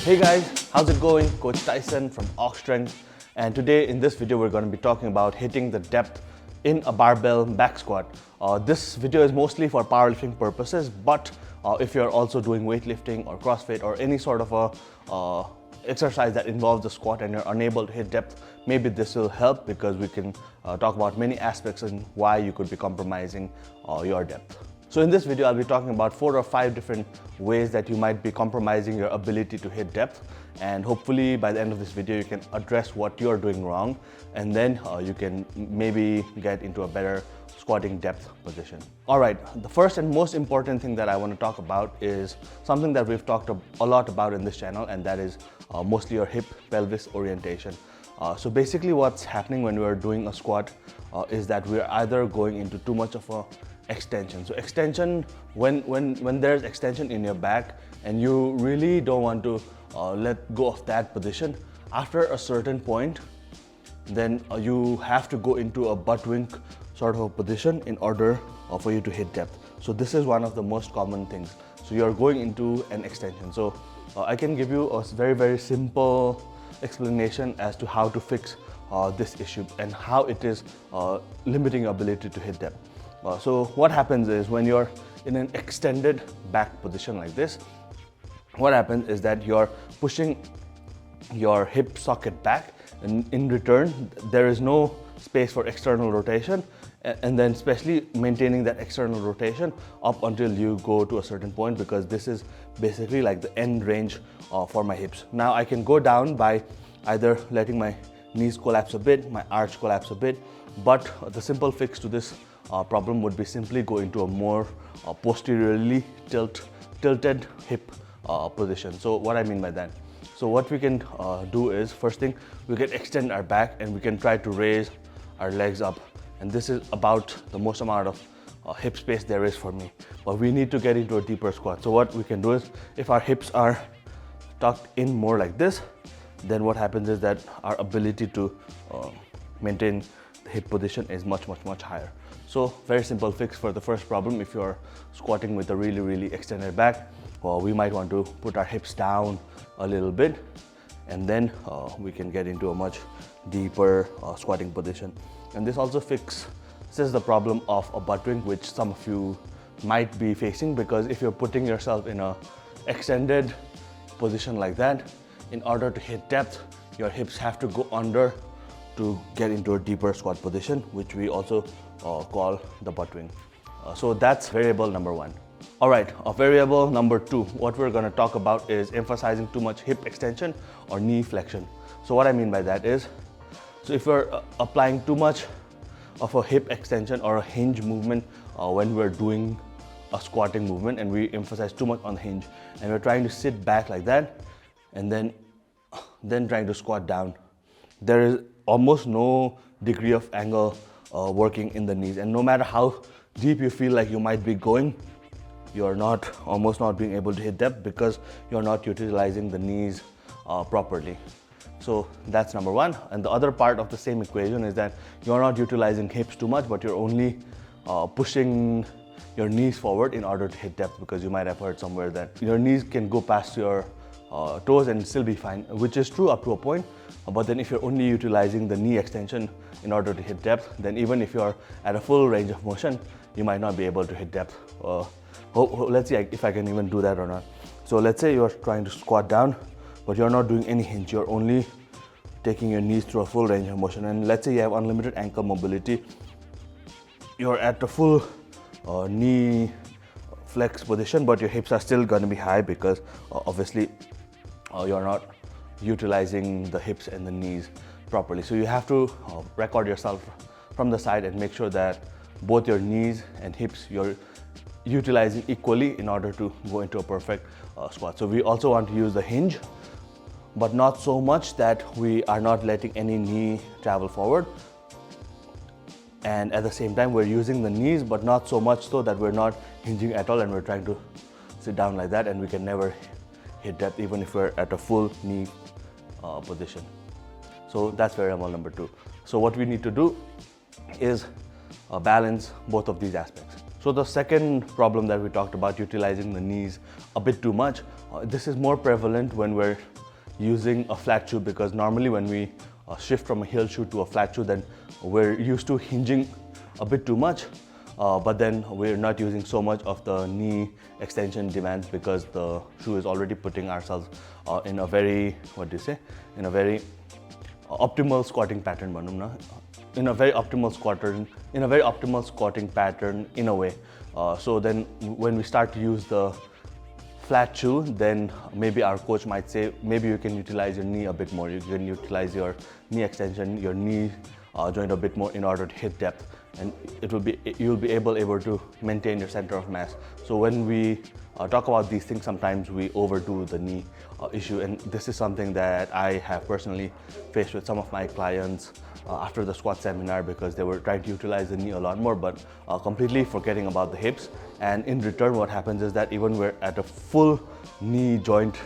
Hey guys, how's it going? Coach Tyson from Ox Strength, and today in this video we're going to be talking about hitting the depth in a barbell back squat. This video is mostly for powerlifting purposes, but if you're also doing weightlifting or CrossFit or any sort of a exercise that involves a squat and you're unable to hit depth, maybe this will help because we can talk about many aspects and why you could be compromising your depth. So in this video, I'll be talking about 4 or 5 different ways that you might be compromising your ability to hit depth. And hopefully by the end of this video, you can address what you're doing wrong. And then you can maybe get into a better squatting depth position. All right, the first and most important thing that I want to talk about is something that we've talked a lot about in this channel, and that is mostly your hip pelvis orientation. So basically what's happening when we're doing a squat is that we're either going into too much of a extension. So extension, when there's extension in your back and you really don't want to let go of that position, after a certain point, then you have to go into a butt wink sort of a position in order for you to hit depth. So this is one of the most common things. So you're going into an extension. So I can give you a very simple explanation as to how to fix this issue and how it is limiting your ability to hit depth. So what happens is when you're in an extended back position like this, what happens is that you're pushing your hip socket back, and in return there is no space for external rotation, and then especially maintaining that external rotation up until you go to a certain point, because this is basically like the end range for my hips. Now I can go down by either letting my knees collapse a bit, my arch collapse a bit, but the simple fix to this problem would be simply go into a more posteriorly tilted hip position. So what I mean by that, so what we can do is, first thing, we can extend our back and we can try to raise our legs up, and this is about the most amount of hip space there is for me. But we need to get into a deeper squat. So what we can do is, if our hips are tucked in more like this, then what happens is that our ability to maintain the hip position is much higher. So very simple fix for the first problem. If you're squatting with a really extended back, we might want to put our hips down a little bit, and then we can get into a much deeper squatting position. And this also fixes the problem of a butt wink, which some of you might be facing, because if you're putting yourself in a extended position like that, in order to hit depth, your hips have to go under to get into a deeper squat position, which we also call the butt wink. So that's variable number 1. All right, variable number 2, what we're going to talk about is emphasizing too much hip extension or knee flexion. So what I mean by that is, so if we're applying too much of a hip extension or a hinge movement when we're doing a squatting movement, and we emphasize too much on the hinge, and we're trying to sit back like that and then trying to squat down, there is almost no degree of angle working in the knees, and no matter how deep you feel like you might be going, you're almost not being able to hit depth because you're not utilizing the knees properly. So that's number 1. And the other part of the same equation is that you're not utilizing hips too much, but you're only pushing your knees forward in order to hit depth, because you might have heard somewhere that your knees can go past your toes and still be fine, which is true up to a point. But then if you're only utilizing the knee extension in order to hit depth, then even if you're at a full range of motion, you might not be able to hit depth. Let's see if I can even do that or not. So let's say you're trying to squat down, but you're not doing any hinge. You're only taking your knees through a full range of motion. And let's say you have unlimited ankle mobility. You're at the full knee flex position, but your hips are still going to be high because obviously you're not utilizing the hips and the knees properly. So you have to record yourself from the side and make sure that both your knees and hips you're utilizing equally in order to go into a perfect squat. So we also want to use the hinge, but not so much that we are not letting any knee travel forward, and at the same time we're using the knees, but not so much so that we're not hinging at all and we're trying to sit down like that, and we can never hit depth even if we're at a full knee position. So that's variable number 2. So what we need to do is balance both of these aspects. So the second problem that we talked about, utilizing the knees a bit too much, This is more prevalent when we're using a flat shoe, because normally when we shift from a heel shoe to a flat shoe, then we're used to hinging a bit too much, but then we're not using so much of the knee extension demands because the shoe is already putting ourselves in a very, in a very optimal squatting pattern, in a very optimal squatting pattern in a way. So then when we start to use the flat shoe, then maybe our coach might say, maybe you can utilize your knee a bit more. You can utilize your knee extension, your knee joint a bit more in order to hit depth, and you'll be able to maintain your center of mass. So when we talk about these things, sometimes we overdo the knee issue, and this is something that I have personally faced with some of my clients after the squat seminar, because they were trying to utilize the knee a lot more, but completely forgetting about the hips. And in return, what happens is that even we're at a full knee joint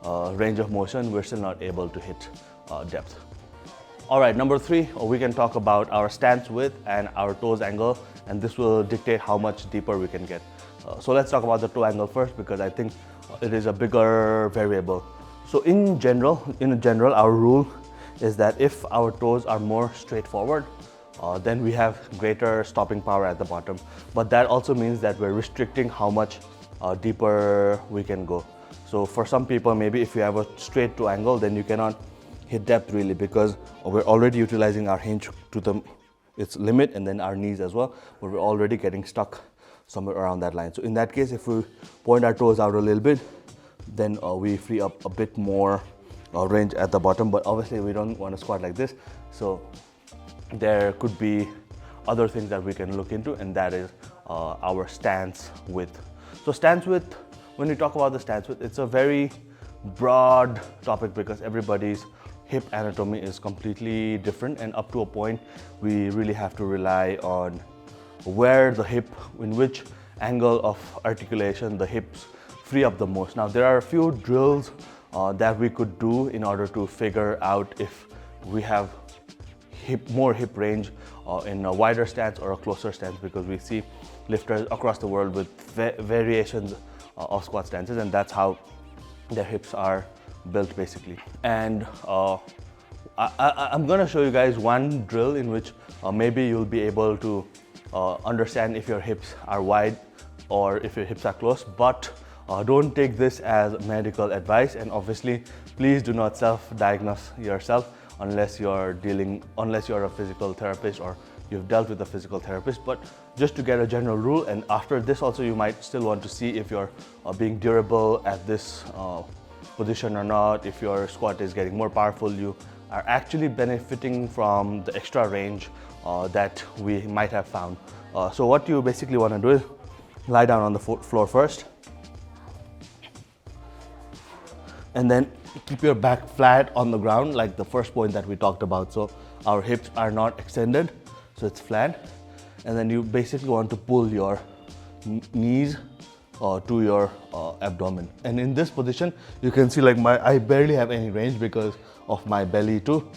range of motion, we're still not able to hit depth. All right, number 3, we can talk about our stance width and our toes angle, and this will dictate how much deeper we can get. So let's talk about the toe angle first, because I think it is a bigger variable. So in general, our rule is that if our toes are more straightforward, then we have greater stopping power at the bottom. But that also means that we're restricting how much deeper we can go. So for some people, maybe if you have a straight toe angle, then you cannot hit depth really, because we're already utilizing our hinge to its limit, and then our knees as well, but we're already getting stuck somewhere around that line. So in that case, if we point our toes out a little bit, then we free up a bit more range at the bottom. But obviously we don't want to squat like this, so there could be other things that we can look into, and that is our stance width. So stance width, when we talk about the stance width, it's a very broad topic because everybody's hip anatomy is completely different, and up to a point we really have to rely on where the hip, in which angle of articulation the hips free up the most. Now there are a few drills that we could do in order to figure out if we have more hip range in a wider stance or a closer stance, because we see lifters across the world with variations of squat stances, and that's how their hips are built basically. And I'm gonna show you guys one drill in which maybe you'll be able to understand if your hips are wide or if your hips are close, but don't take this as medical advice, and obviously please do not self-diagnose yourself unless you're a physical therapist or you've dealt with a physical therapist. But just to get a general rule, and after this also you might still want to see if you're being durable at this position or not. If your squat is getting more powerful, you are actually benefiting from the extra range that we might have found. So what you basically want to do is lie down on the floor first, and then keep your back flat on the ground, like the first point that we talked about. So our hips are not extended, so it's flat, and then you basically want to pull your knees to your abdomen. And in this position, you can see like I barely have any range because of my belly too.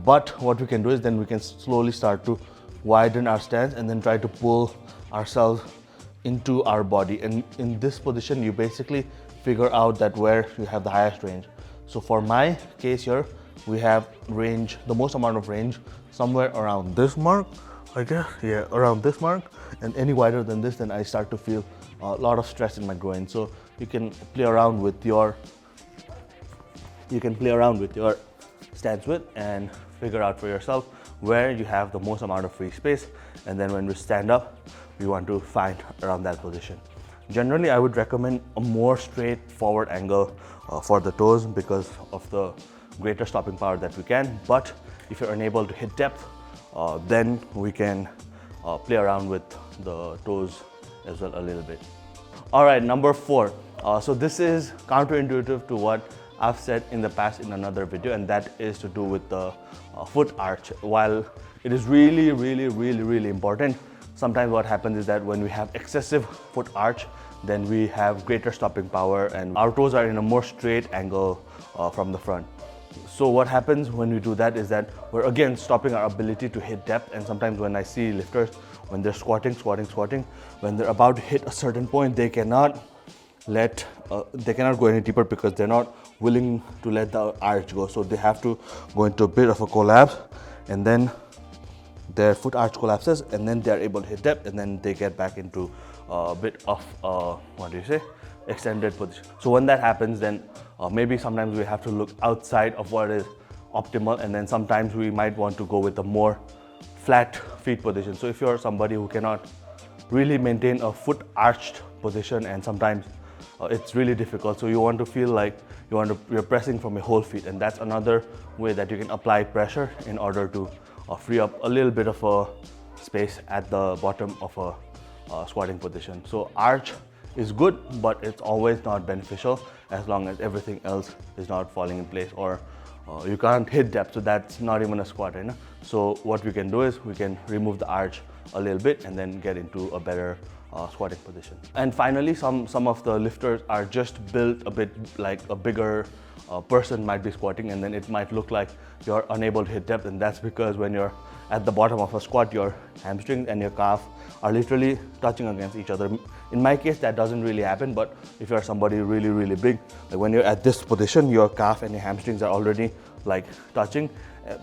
But what we can do is then we can slowly start to widen our stance and then try to pull ourselves into our body. And in this position, you basically figure out that where you have the highest range. So for my case here, we have range, the most amount of range somewhere around this mark, I guess, yeah, around this mark. And any wider than this, then I start to feel a lot of stress in my groin. So you can play around with your stance width and figure out for yourself where you have the most amount of free space. And then when we stand up, we want to find around that position. Generally, I would recommend a more straightforward angle for the toes because of the greater stopping power that we can. But if you're unable to hit depth, then we can play around with the toes as well a little bit. All right, number 4. So this is counterintuitive to what I've said in the past in another video, and that is to do with the foot arch. While it is really important, sometimes what happens is that when we have excessive foot arch, then we have greater stopping power and our toes are in a more straight angle from the front. So what happens when we do that is that we're again stopping our ability to hit depth. And sometimes when I see lifters, when they're squatting, when they're about to hit a certain point, they cannot let they cannot go any deeper because they're not willing to let the arch go. So they have to go into a bit of a collapse, and then their foot arch collapses, and then they're able to hit depth, and then they get back into a bit of extended position. So when that happens, then maybe sometimes we have to look outside of what is optimal, and then sometimes we might want to go with a more flat feet position. So if you're somebody who cannot really maintain a foot arched position, and sometimes it's really difficult, so you want to feel like you're pressing from your whole feet, and that's another way that you can apply pressure in order to free up a little bit of a space at the bottom of a squatting position. So arch is good, but it's always not beneficial as long as everything else is not falling in place, or you can't hit depth, so that's not even a squat, right? So what we can do is we can remove the arch a little bit and then get into a better squatting position. And finally, some of the lifters are just built a bit like a bigger person might be squatting, and then it might look like you're unable to hit depth, and that's because when you're at the bottom of a squat, your hamstrings and your calf are literally touching against each other. In my case, that doesn't really happen, but if you're somebody really big, like when you're at this position, your calf and your hamstrings are already like touching,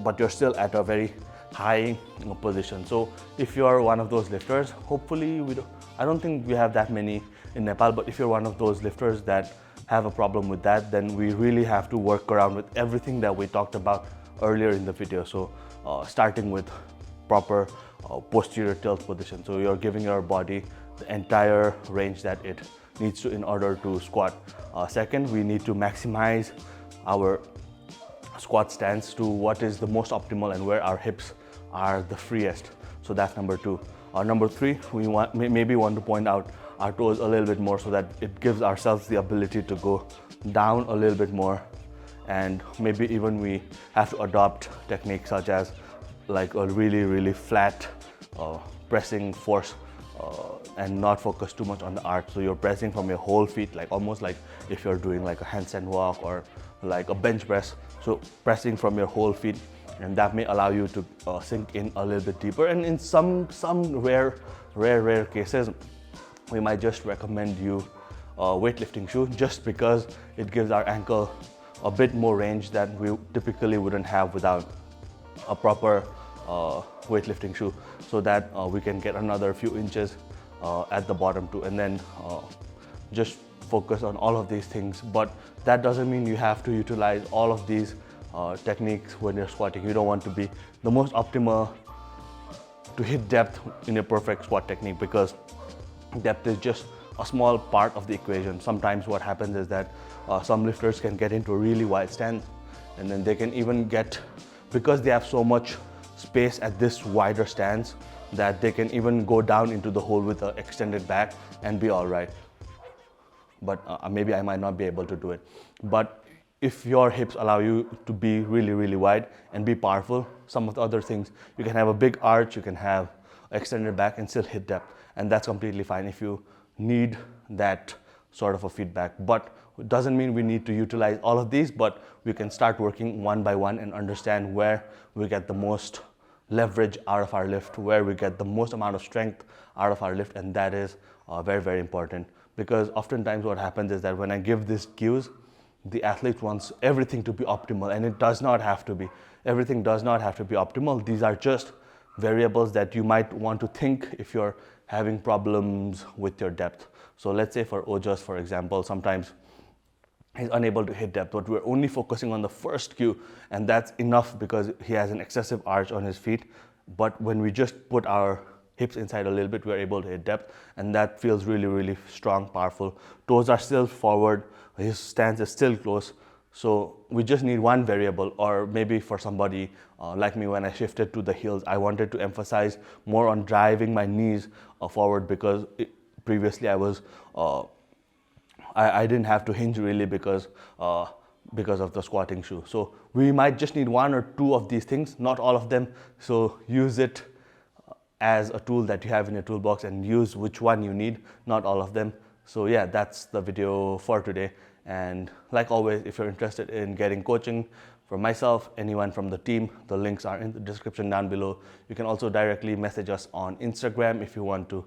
but you're still at a very high position. So if you're one of those lifters, hopefully I don't think we have that many in Nepal, but if you're one of those lifters that have a problem with that, then we really have to work around with everything that we talked about earlier in the video. So starting with proper posterior tilt position, so you're giving your body the entire range that it needs to in order to squat. Second, we need to maximize our squat stance to what is the most optimal and where our hips are the freest. So that's number two. Number three, we maybe want to point out our toes a little bit more, so that it gives ourselves the ability to go down a little bit more, and maybe even we have to adopt techniques such as like a really flat pressing force, and not focus too much on the arch. So you're pressing from your whole feet, like almost like if you're doing like a handstand walk or like a bench press. So pressing from your whole feet, and that may allow you to sink in a little bit deeper. And in some rare cases, we might just recommend you a weightlifting shoe, just because it gives our ankle a bit more range that we typically wouldn't have without a proper weightlifting shoe, so that we can get another few inches at the bottom too, and then just focus on all of these things. But that doesn't mean you have to utilize all of these techniques when you're squatting. You don't want to be the most optimal to hit depth in a perfect squat technique, because depth is just a small part of the equation. Sometimes what happens is that some lifters can get into a really wide stance, and then they can even get, because they have so much space at this wider stance, that they can even go down into the hole with an extended back and be all right. But maybe I might not be able to do it. But if your hips allow you to be really wide and be powerful, some of the other things, you can have a big arch, you can have extended back and still hit depth, and that's completely fine if you need that sort of a feedback. But it doesn't mean we need to utilize all of these, but we can start working one by one and understand where we get the most leverage out of our lift, where we get the most amount of strength out of our lift, and that is very important. Because oftentimes what happens is that when I give these cues, the athlete wants everything to be optimal, and it does not have to be. Everything does not have to be optimal. These are just variables that you might want to think if you're having problems with your depth. So let's say for Ojas, for example, sometimes he's unable to hit depth, but we're only focusing on the first cue, and that's enough because he has an excessive arch on his feet. But when we just put our hips inside a little bit, we're able to hit depth, and that feels really strong, powerful. Toes are still forward, his stance is still close. So we just need one variable. Or maybe for somebody like me, when I shifted to the heels, I wanted to emphasize more on driving my knees forward, because previously I was I didn't have to hinge really because of the squatting shoe. So we might just need one or two of these things, not all of them. So use it as a tool that you have in your toolbox, and use which one you need, not all of them. So yeah, that's the video for today. And like always, if you're interested in getting coaching from myself, anyone from the team, the links are in the description down below. You can also directly message us on Instagram if you want to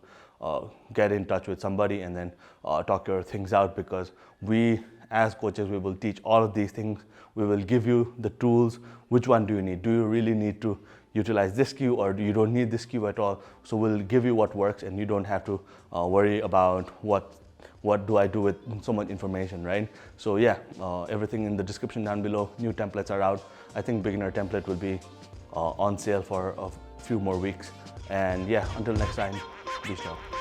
get in touch with somebody and then talk your things out, because we as coaches, we will teach all of these things. We will give you the tools. Which one do you need? Do you really need to utilize this cue, or do you don't need this cue at all? So we'll give you what works, and you don't have to worry about what do I do with so much information, right? So yeah, everything in the description down below. New templates are out. I think beginner template will be on sale for a few more weeks. And yeah, until next time, peace out.